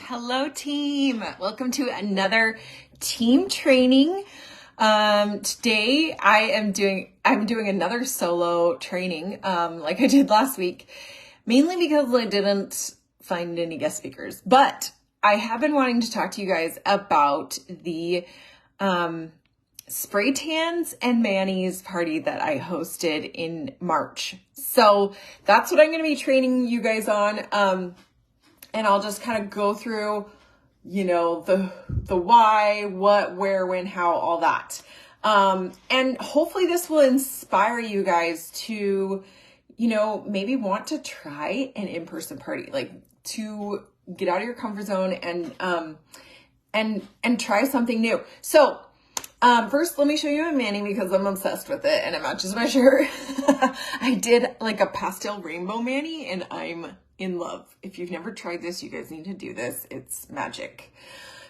Hello team, welcome to another team training. Today I'm doing another solo training like I did last week, mainly because I didn't find any guest speakers, but I have been wanting to talk to you guys about the Spray Tans and Manis party that I hosted in March. So that's what I'm going to be training you guys on. And I'll just kind of go through, the why, what, where, when, how, all that. And hopefully this will inspire you guys to, maybe want to try an in-person party, like to get out of your comfort zone and try something new. So, first, let me show you a mani because I'm obsessed with it and it matches my shirt. I did like a pastel rainbow mani and I'm in love. If you've never tried this, you guys need to do this. It's magic.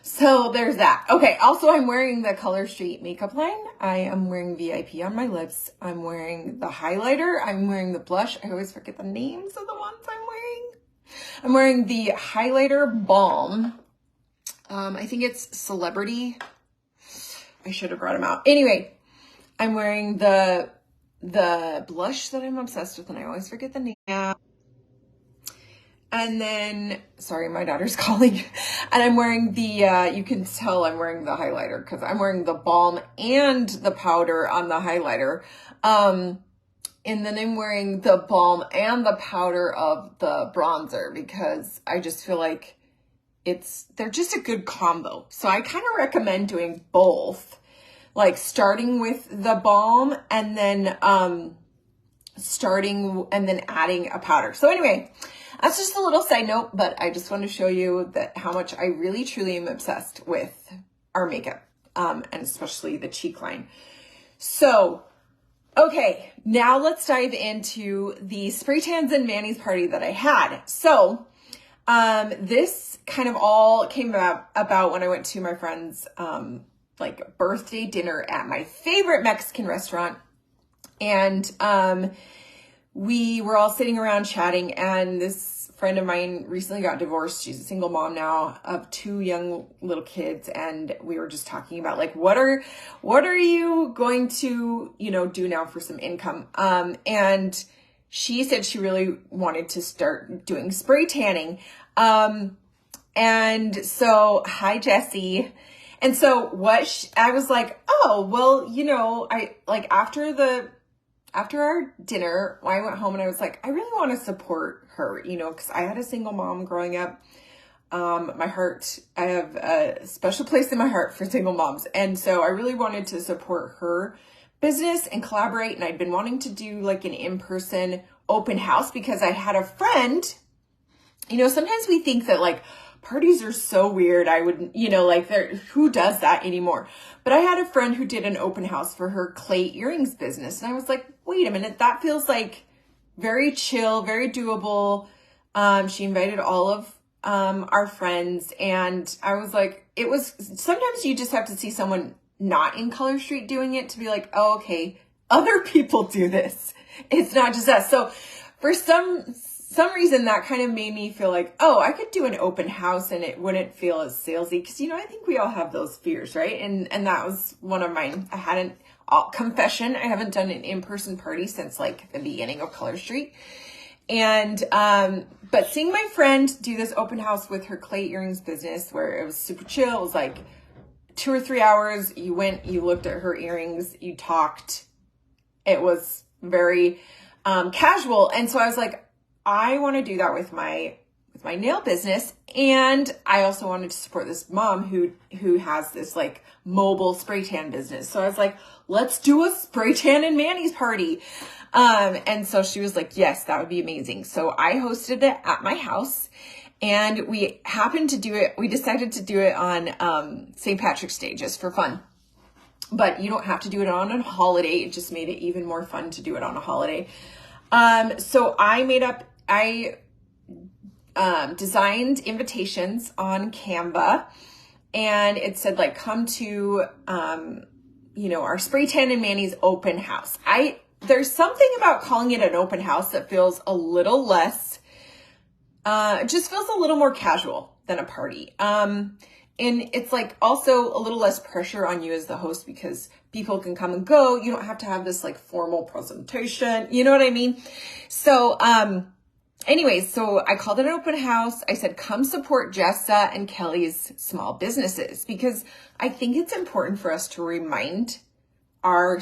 So there's that. Okay. Also, I'm wearing the Color Street makeup line. I am wearing VIP on my lips. I'm wearing the highlighter. I'm wearing the blush. I always forget the names of the ones I'm wearing. I'm wearing the highlighter balm. I think it's Celebrity. I should have brought them out. Anyway, I'm wearing the blush that I'm obsessed with and I always forget the name. And then, sorry, my daughter's calling. And I'm wearing the, you can tell I'm wearing the highlighter because I'm wearing the balm and the powder on the highlighter. And then I'm wearing the balm and the powder of the bronzer because I just feel like they're just a good combo. So I kind of recommend doing both, like starting with the balm and then, adding a powder. So anyway, that's just a little side note, but I just want to show you that how much I really truly am obsessed with our makeup, and especially the cheek line. So, okay, now let's dive into the Spray Tans and Manis party that I had. So, this kind of all came about when I went to my friend's, birthday dinner at my favorite Mexican restaurant. And, we were all sitting around chatting and this friend of mine recently got divorced. She's a single mom now of 2 young little kids. And we were just talking about like, what are you going to, do now for some income? And she said she really wanted to start doing spray tanning. And so, hi, Jessie. And so I was like, oh, well, after our dinner, I went home and I was like, I really want to support her, because I had a single mom growing up. I have a special place in my heart for single moms. And so I really wanted to support her business and collaborate. And I'd been wanting to do like an in-person open house because I had a friend, sometimes we think that like parties are so weird. I would, who does that anymore? But I had a friend who did an open house for her clay earrings business. And I was like, wait a minute, that feels like very chill, very doable. She invited all of our friends. And I was like, sometimes you just have to see someone not in Color Street doing it to be like, oh, okay, other people do this. It's not just us. So for some reason that kind of made me feel like, oh, I could do an open house and it wouldn't feel as salesy. Cause I think we all have those fears, right? And that was one of mine. Confession, I haven't done an in-person party since like the beginning of Color Street. And, but seeing my friend do this open house with her clay earrings business where it was super chill. It was like 2 or 3 hours. You went, you looked at her earrings, you talked. It was very, casual. And so I was like, I want to do that with my nail business. And I also wanted to support this mom who has this like mobile spray tan business. So I was like, let's do a Spray Tan and Manis party. And so she was like, yes, that would be amazing. So I hosted it at my house and we happened to do it. We decided to do it on, St. Patrick's Day just for fun, but you don't have to do it on a holiday. It just made it even more fun to do it on a holiday. So I designed invitations on Canva and it said like, come to, our Spray Tan and Manis open house. There's something about calling it an open house that feels a little less, It just feels a little more casual than a party. And it's like also a little less pressure on you as the host because people can come and go. You don't have to have this like formal presentation. You know what I mean? So, anyways, so I called it an open house. I said, come support Jessa and Kelly's small businesses because I think it's important for us to remind our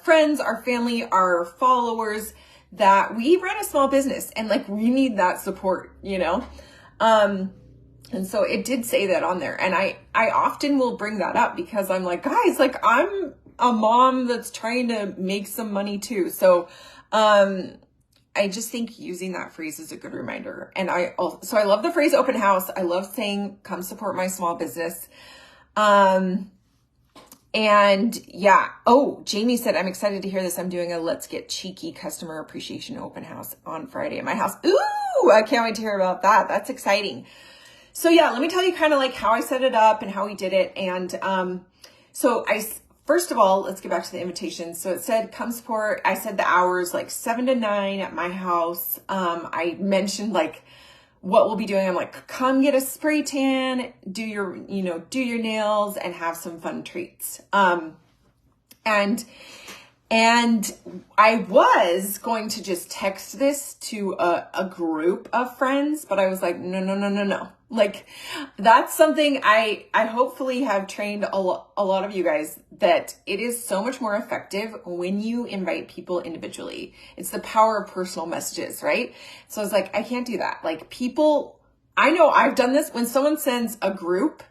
friends, our family, our followers that we run a small business and like we need that support, you know? And so it did say that on there. And I often will bring that up because I'm like, guys, like I'm a mom that's trying to make some money too. So, I just think using that phrase is a good reminder. And I love the phrase open house. I love saying, come support my small business. And yeah. Oh, Jamie said, I'm excited to hear this. I'm doing a Let's Get Cheeky customer appreciation open house on Friday at my house. Ooh, I can't wait to hear about that. That's exciting. So yeah, let me tell you kind of like how I set it up and how we did it. And, first of all, let's get back to the invitation. So it said, come support. I said the hours like 7 to 9 at my house. I mentioned like what we'll be doing. I'm like, come get a spray tan, do your nails and have some fun treats. And I was going to just text this to a group of friends, but I was like, no. Like that's something I hopefully have trained a lot of you guys that it is so much more effective when you invite people individually. It's the power of personal messages, right? So I was like, I can't do that. Like people, I know I've done this when someone sends a group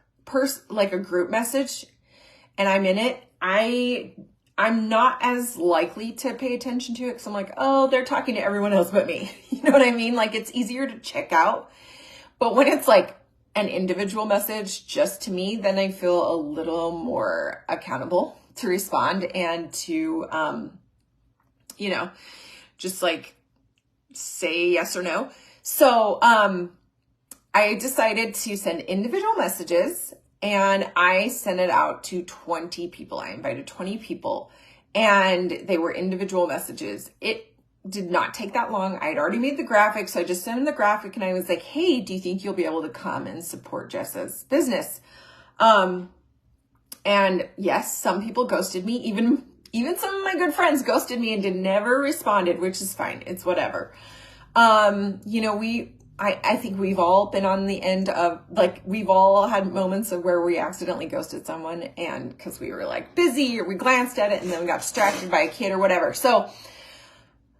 like a group message and I'm in it, I'm not as likely to pay attention to it because I'm like, oh, they're talking to everyone else but me. You know what I mean? Like it's easier to check out. But when it's like an individual message just to me, then I feel a little more accountable to respond and to, just like say yes or no. So I decided to send individual messages. And I sent it out to 20 people. I invited 20 people and they were individual messages. It did not take that long. I had already made the graphic. So I just sent them the graphic and I was like, hey, do you think you'll be able to come and support Jessa's business? And yes, some people ghosted me. Even some of my good friends ghosted me and never responded, which is fine. It's whatever. I think we've all been on the end of like, we've all had moments of where we accidentally ghosted someone and cause we were like busy or we glanced at it and then we got distracted by a kid or whatever. So,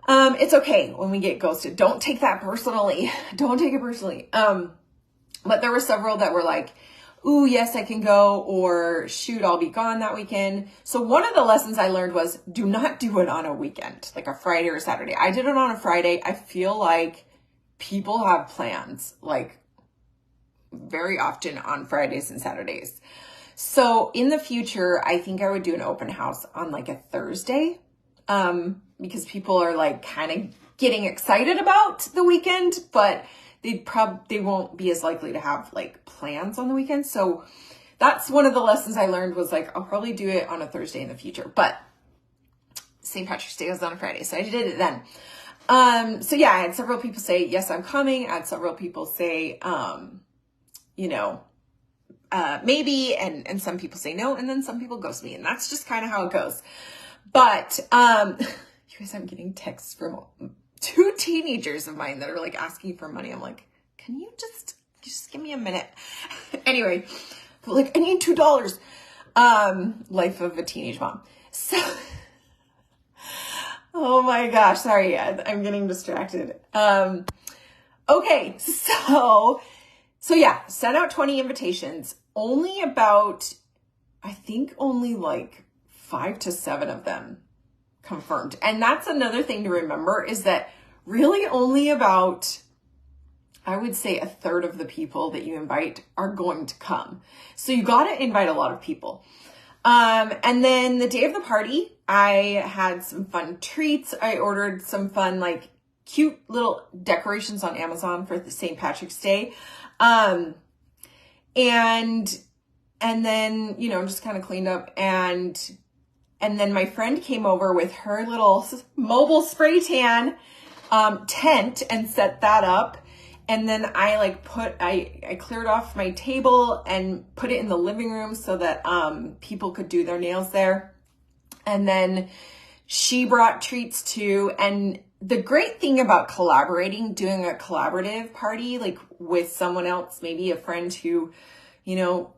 it's okay when we get ghosted. Don't take that personally. Don't take it personally. But there were several that were like, ooh, yes, I can go, or shoot, I'll be gone that weekend. So one of the lessons I learned was do not do it on a weekend, like a Friday or Saturday. I did it on a Friday. I feel like people have plans like very often on Fridays and Saturdays. So in the future, I think I would do an open house on like a Thursday, because people are like kind of getting excited about the weekend, but they won't be as likely to have like plans on the weekend. So that's one of the lessons I learned was like, I'll probably do it on a Thursday in the future, but St. Patrick's Day was on a Friday. So I did it then. So yeah, I had several people say, yes, I'm coming. I had several people say, maybe, and some people say no, and then some people ghost me, and that's just kind of how it goes. But, you guys, I'm getting texts from 2 teenagers of mine that are like asking for money. I'm like, can you just give me a minute? Anyway, like, I need $2. Life of a teenage mom. So, oh my gosh, sorry, I'm getting distracted. Okay, so yeah, sent out 20 invitations. Only like 5 to 7 of them confirmed. And that's another thing to remember is that really only about, I would say, a third of the people that you invite are going to come. So you got to invite a lot of people. And then the day of the party, I had some fun treats. I ordered some fun, like cute little decorations on Amazon for the St. Patrick's Day. And then, just kind of cleaned up and then my friend came over with her little mobile spray tan, tent and set that up. And then I cleared off my table and put it in the living room so that people could do their nails there. And then she brought treats too. And the great thing about collaborating, doing a collaborative party, like with someone else, maybe a friend who, you know,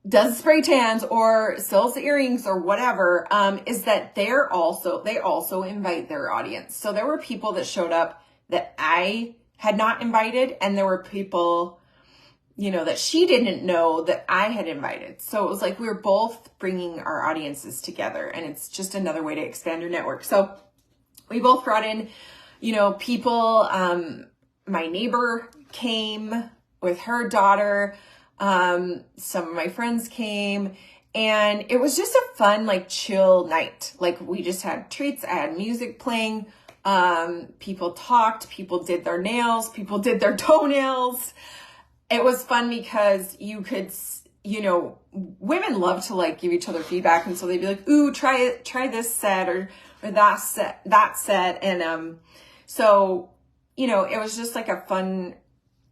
does spray tans or sells earrings or whatever, is that they also invite their audience. So there were people that showed up that I had not invited, and there were people, you know, that she didn't know that I had invited. So it was like we were both bringing our audiences together, and it's just another way to expand your network. So we both brought in, you know, people. My neighbor came with her daughter. Some of my friends came, and it was just a fun, like, chill night. Like, we just had treats. I had music playing. People talked, people did their nails, people did their toenails. It was fun because you could, you know, women love to like give each other feedback. And so they'd be like, ooh, try this set or that set. And, so, you know, it was just like a fun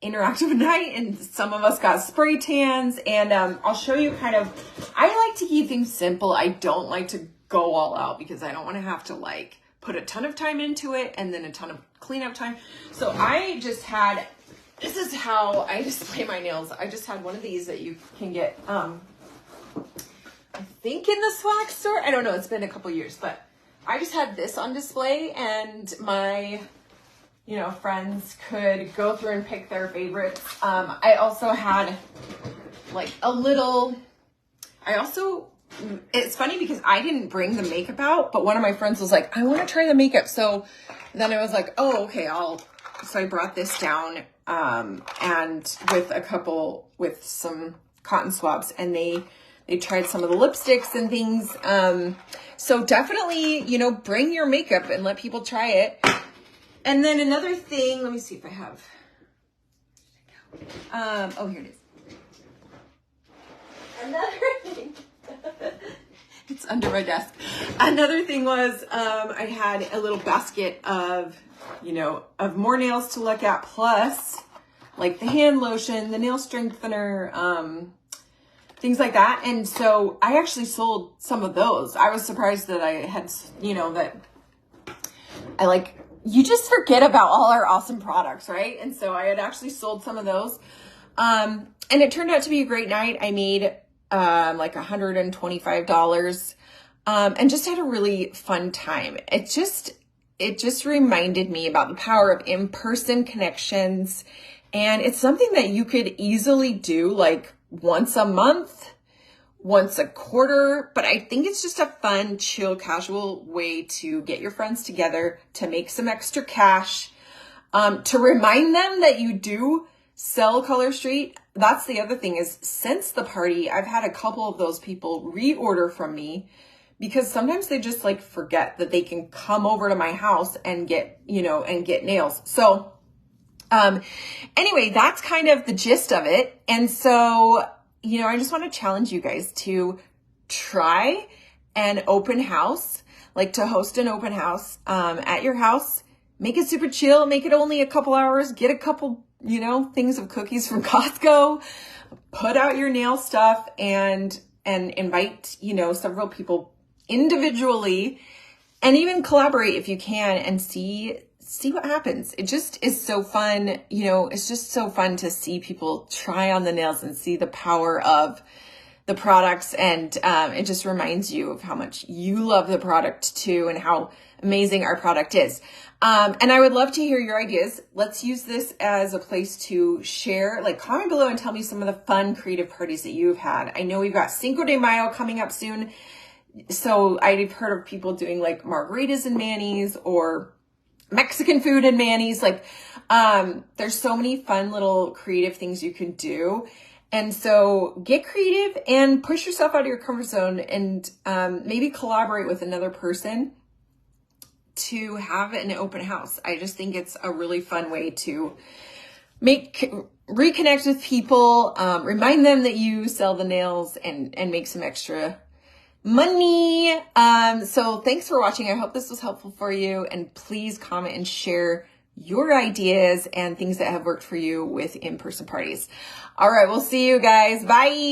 interactive night, and some of us got spray tans, and, I'll show you kind of, I like to keep things simple. I don't like to go all out because I don't want to have to like put a ton of time into it and then a ton of cleanup time. So I just had, this is how I display my nails. I just had one of these that you can get, I think in the swag store. I don't know. It's been a couple years, but I just had this on display, and my, you know, friends could go through and pick their favorites. I also had like a little, it's funny because I didn't bring the makeup out, but one of my friends was like, I want to try the makeup. So then I was like, oh, okay, so I brought this down, and with some cotton swabs, and they tried some of the lipsticks and things. So definitely, you know, bring your makeup and let people try it. And then another thing, let me see if I have, oh, here it is. Another thing. It's under my desk. Another thing was, I had a little basket of, you know, of more nails to look at, plus like the hand lotion, the nail strengthener, things like that. And so I actually sold some of those. I was surprised that I had, you know, that I like, you just forget about all our awesome products, right? And so I had actually sold some of those. And it turned out to be a great night. I made like $125, and just had a really fun time. It just reminded me about the power of in-person connections. And it's something that you could easily do like once a month, once a quarter, but I think it's just a fun, chill, casual way to get your friends together, to make some extra cash, to remind them that you do sell Color Street. That's the other thing is, since the party, I've had a couple of those people reorder from me because sometimes they just like forget that they can come over to my house and get, you know, and get nails. So, anyway, that's kind of the gist of it. And so, you know, I just want to challenge you guys to try an open house, like to host an open house, at your house. Make it super chill, make it only a couple hours, get a couple, you know, things of cookies from Costco, put out your nail stuff, and invite, you know, several people individually, and even collaborate if you can, and see what happens. It just is so fun. You know, it's just so fun to see people try on the nails and see the power of the products. And it just reminds you of how much you love the product too, and how amazing our product is. And I would love to hear your ideas. Let's use this as a place to share, like comment below and tell me some of the fun creative parties that you've had. I know we've got Cinco de Mayo coming up soon. So I've heard of people doing like margaritas and Manny's, or Mexican food and Manny's. Like, there's so many fun little creative things you can do. And so get creative and push yourself out of your comfort zone, and maybe collaborate with another person to have an open house. I just think it's a really fun way to reconnect with people, remind them that you sell the nails, and make some extra money. So thanks for watching. I hope this was helpful for you, and please comment and share your ideas and things that have worked for you with in-person parties. All right, we'll see you guys. Bye.